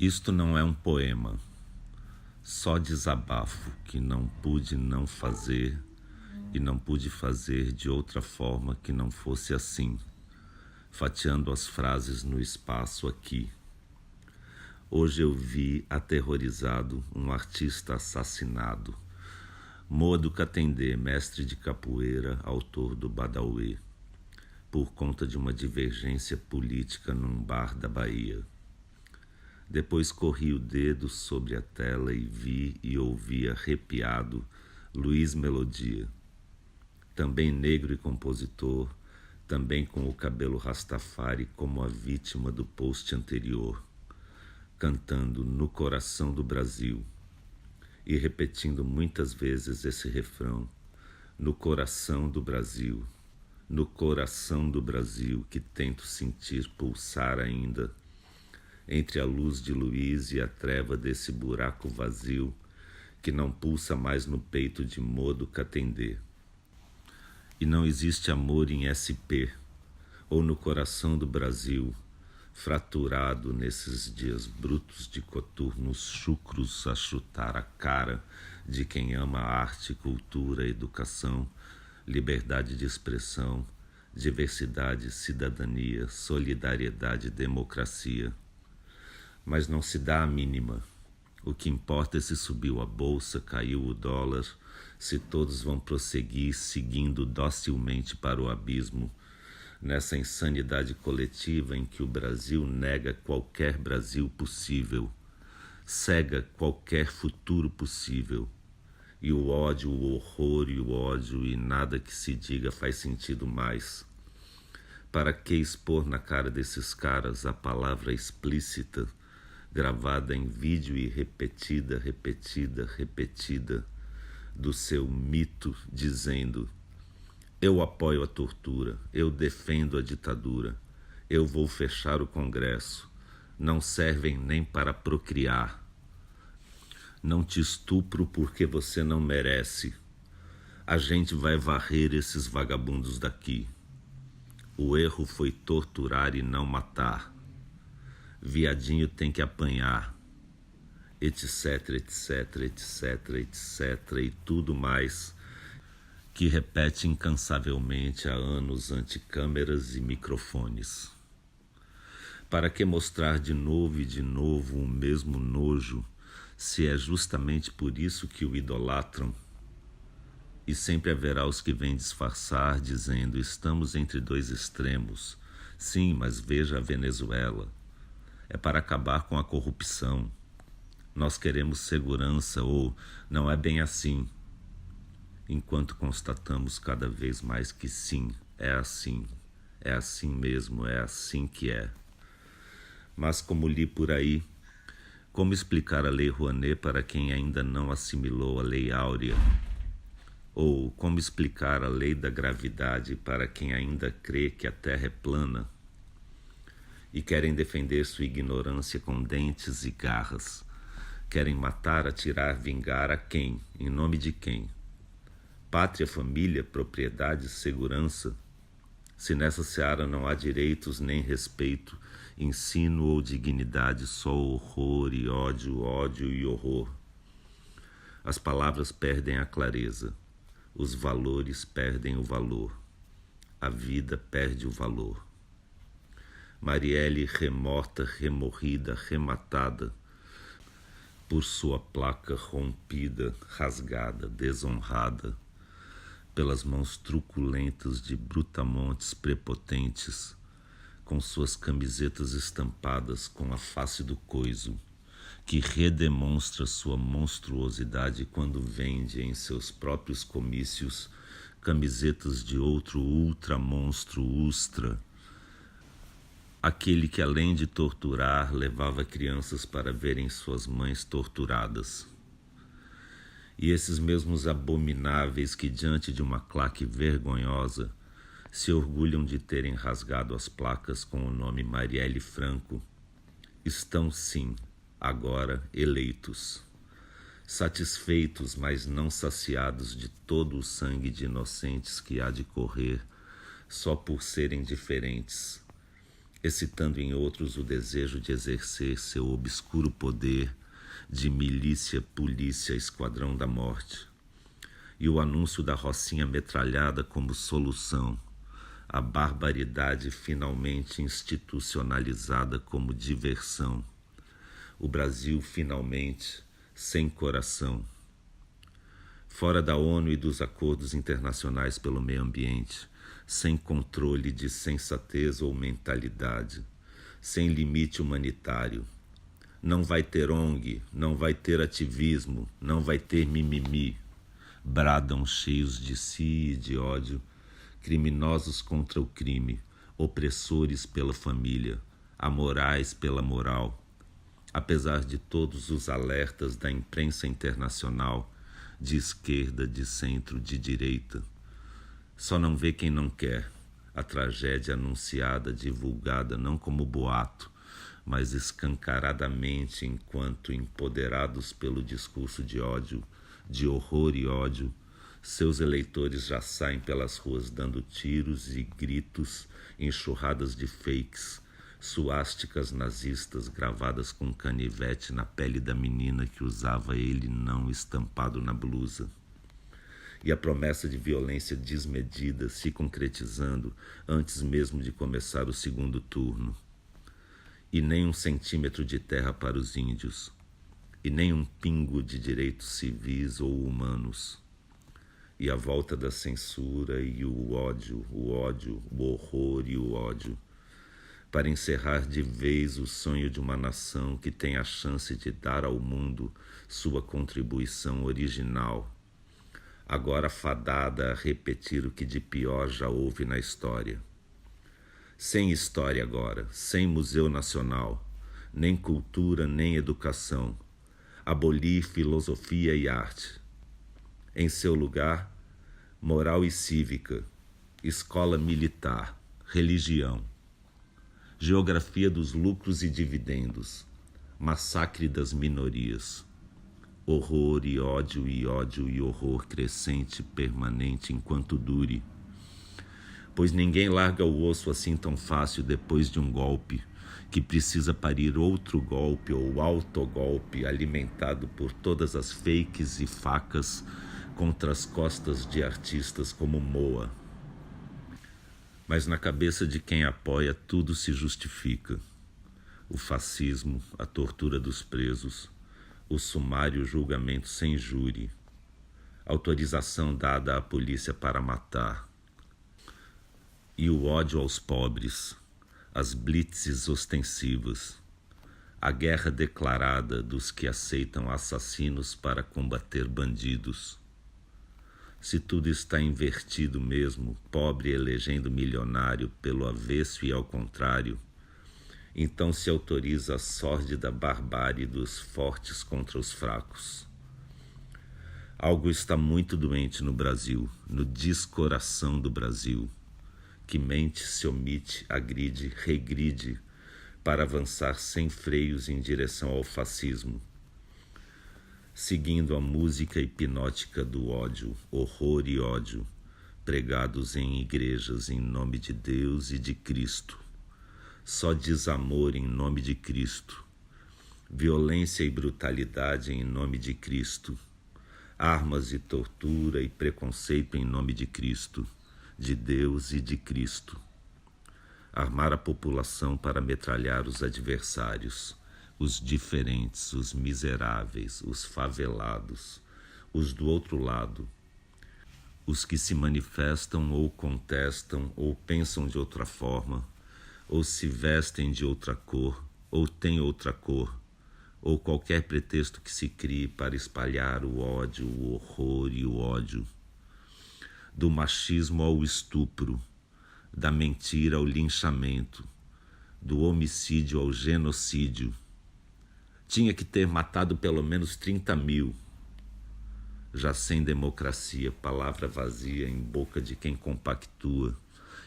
Isto não é um poema, só desabafo que não pude não fazer e não pude fazer de outra forma que não fosse assim, fatiando as frases no espaço aqui. Hoje eu vi aterrorizado um artista assassinado, Modo Katendê, mestre de capoeira, autor do Badauê, por conta de uma divergência política num bar da Bahia. Depois corri o dedo sobre a tela e vi e ouvi arrepiado Luiz Melodia, também negro e compositor, também com o cabelo rastafari como a vítima do post anterior, cantando No Coração do Brasil e repetindo muitas vezes esse refrão, no coração do Brasil, no coração do Brasil que tento sentir pulsar ainda, entre a luz de Luiz e a treva desse buraco vazio que não pulsa mais no peito de Modo Katendê. E não existe amor em SP ou no coração do Brasil, fraturado nesses dias brutos de coturnos chucros a chutar a cara de quem ama arte, cultura, educação, liberdade de expressão, diversidade, cidadania, solidariedade, democracia. Mas não se dá a mínima. O que importa é se subiu a bolsa, caiu o dólar, se todos vão prosseguir seguindo docilmente para o abismo, nessa insanidade coletiva em que o Brasil nega qualquer Brasil possível, cega qualquer futuro possível, e o ódio, o horror e o ódio e nada que se diga faz sentido mais. Para que expor na cara desses caras a palavra explícita, gravada em vídeo e repetida, do seu mito, dizendo: eu apoio a tortura, eu defendo a ditadura, eu vou fechar o Congresso, não servem nem para procriar. Não te estupro porque você não merece. A gente vai varrer esses vagabundos daqui. O erro foi torturar e não matar. Viadinho tem que apanhar, etc, etc, etc, etc e tudo mais que repete incansavelmente há anos ante câmeras e microfones. Para que mostrar de novo e de novo o mesmo nojo, se é justamente por isso que o idolatram? E sempre haverá os que vêm disfarçar, dizendo: estamos entre dois extremos. Sim, mas veja a Venezuela. É para acabar com a corrupção. Nós queremos segurança, ou não é bem assim. Enquanto constatamos cada vez mais que sim, é assim mesmo, é assim que é. Mas como li por aí, como explicar a Lei Rouanet para quem ainda não assimilou a Lei Áurea? Ou como explicar a Lei da Gravidade para quem ainda crê que a Terra é plana? E querem defender sua ignorância com dentes e garras. Querem matar, atirar, vingar a quem? Em nome de quem? Pátria, família, propriedade, segurança? Se nessa seara não há direitos nem respeito, ensino ou dignidade, só horror e ódio, ódio e horror. As palavras perdem a clareza, os valores perdem o valor, a vida perde o valor. Marielle remorta, remorrida, rematada, por sua placa rompida, rasgada, desonrada, pelas mãos truculentas de brutamontes prepotentes, com suas camisetas estampadas com a face do coiso, que redemonstra sua monstruosidade quando vende em seus próprios comícios camisetas de outro ultramonstro ustra, aquele que além de torturar levava crianças para verem suas mães torturadas. E esses mesmos abomináveis que diante de uma claque vergonhosa se orgulham de terem rasgado as placas com o nome Marielle Franco, estão sim, agora eleitos, satisfeitos, mas não saciados de todo o sangue de inocentes que há de correr só por serem diferentes, excitando em outros o desejo de exercer seu obscuro poder de milícia, polícia, esquadrão da morte, e o anúncio da rocinha metralhada como solução, a barbaridade finalmente institucionalizada como diversão, o Brasil finalmente sem coração. Fora da ONU e dos acordos internacionais pelo meio ambiente, sem controle de sensatez ou mentalidade, sem limite humanitário. Não vai ter ONG, não vai ter ativismo, não vai ter mimimi. Bradam cheios de si e de ódio, criminosos contra o crime, opressores pela família, amorais pela moral. Apesar de todos os alertas da imprensa internacional, de esquerda, de centro, de direita, só não vê quem não quer a tragédia anunciada, divulgada não como boato, mas escancaradamente enquanto empoderados pelo discurso de ódio, de horror e ódio, seus eleitores já saem pelas ruas dando tiros e gritos, enxurradas de fakes, suásticas nazistas gravadas com canivete na pele da menina que usava ele não estampado na blusa. E a promessa de violência desmedida se concretizando antes mesmo de começar o segundo turno. E nem 1 centímetro de terra para os índios, e nem um pingo de direitos civis ou humanos. E a volta da censura e o ódio, o horror e o ódio, para encerrar de vez o sonho de uma nação que tem a chance de dar ao mundo sua contribuição original, agora fadada a repetir o que de pior já houve na história. Sem história agora, sem Museu Nacional, nem cultura, nem educação, abolir filosofia e arte. Em seu lugar, moral e cívica, escola militar, religião, geografia dos lucros e dividendos, massacre das minorias, horror e ódio e horror crescente, permanente enquanto dure. Pois ninguém larga o osso assim tão fácil depois de um golpe, que precisa parir outro golpe ou autogolpe alimentado por todas as fakes e facas contra as costas de artistas como Moa. Mas na cabeça de quem apoia tudo se justifica. O fascismo, a tortura dos presos, o sumário julgamento sem júri, autorização dada à polícia para matar, e o ódio aos pobres, as blitzes ostensivas, a guerra declarada dos que aceitam assassinos para combater bandidos. Se tudo está invertido mesmo, pobre elegendo milionário pelo avesso e ao contrário, então se autoriza a sórdida barbárie dos fortes contra os fracos. Algo está muito doente no Brasil, no descoração do Brasil, que mente, se omite, agride, regride, para avançar sem freios em direção ao fascismo, seguindo a música hipnótica do ódio, horror e ódio, pregados em igrejas em nome de Deus e de Cristo. Só desamor em nome de Cristo, violência e brutalidade em nome de Cristo, armas e tortura e preconceito em nome de Cristo, de Deus e de Cristo. Armar a população para metralhar os adversários, os diferentes, os miseráveis, os favelados, os do outro lado, os que se manifestam ou contestam ou pensam de outra forma, ou se vestem de outra cor, ou têm outra cor, ou qualquer pretexto que se crie para espalhar o ódio, o horror e o ódio. Do machismo ao estupro, da mentira ao linchamento, do homicídio ao genocídio. Tinha que ter matado pelo menos 30 mil. Já sem democracia, palavra vazia em boca de quem compactua,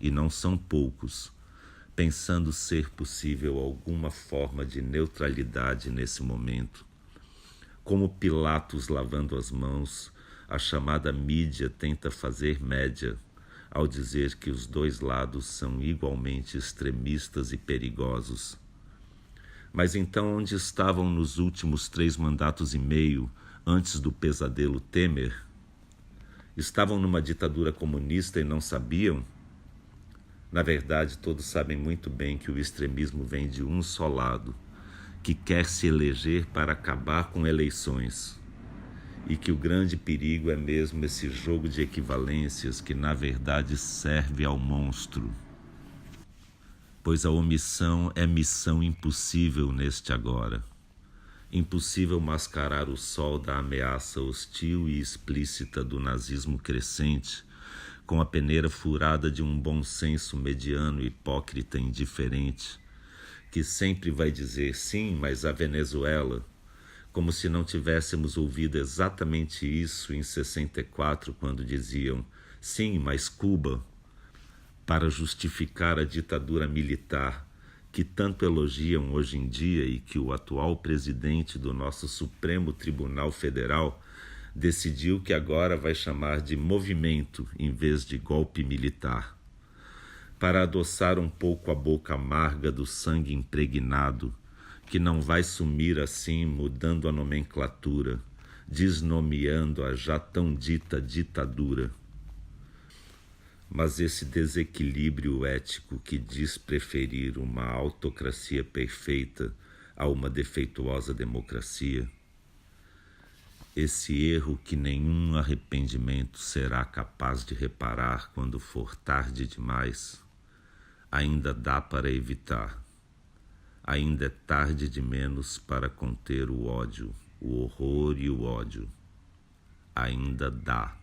e não são poucos, pensando ser possível alguma forma de neutralidade nesse momento. Como Pilatos lavando as mãos, a chamada mídia tenta fazer média, ao dizer que os dois lados são igualmente extremistas e perigosos. Mas então onde estavam nos últimos 3 mandatos e meio, antes do pesadelo Temer? Estavam numa ditadura comunista e não sabiam? Na verdade, todos sabem muito bem que o extremismo vem de um só lado, que quer se eleger para acabar com eleições. E que o grande perigo é mesmo esse jogo de equivalências que, na verdade, serve ao monstro. Pois a omissão é missão impossível neste agora. Impossível mascarar o sol da ameaça hostil e explícita do nazismo crescente com a peneira furada de um bom senso mediano, hipócrita e indiferente, que sempre vai dizer sim, mas a Venezuela, como se não tivéssemos ouvido exatamente isso em 64, quando diziam sim, mas Cuba, para justificar a ditadura militar que tanto elogiam hoje em dia e que o atual presidente do nosso Supremo Tribunal Federal decidiu que agora vai chamar de movimento em vez de golpe militar, para adoçar um pouco a boca amarga do sangue impregnado, que não vai sumir assim mudando a nomenclatura, desnomeando a já tão dita ditadura. Mas esse desequilíbrio ético que diz preferir uma autocracia perfeita a uma defeituosa democracia, esse erro que nenhum arrependimento será capaz de reparar quando for tarde demais, ainda dá para evitar. Ainda é tarde de menos para conter o ódio, o horror e o ódio. Ainda dá.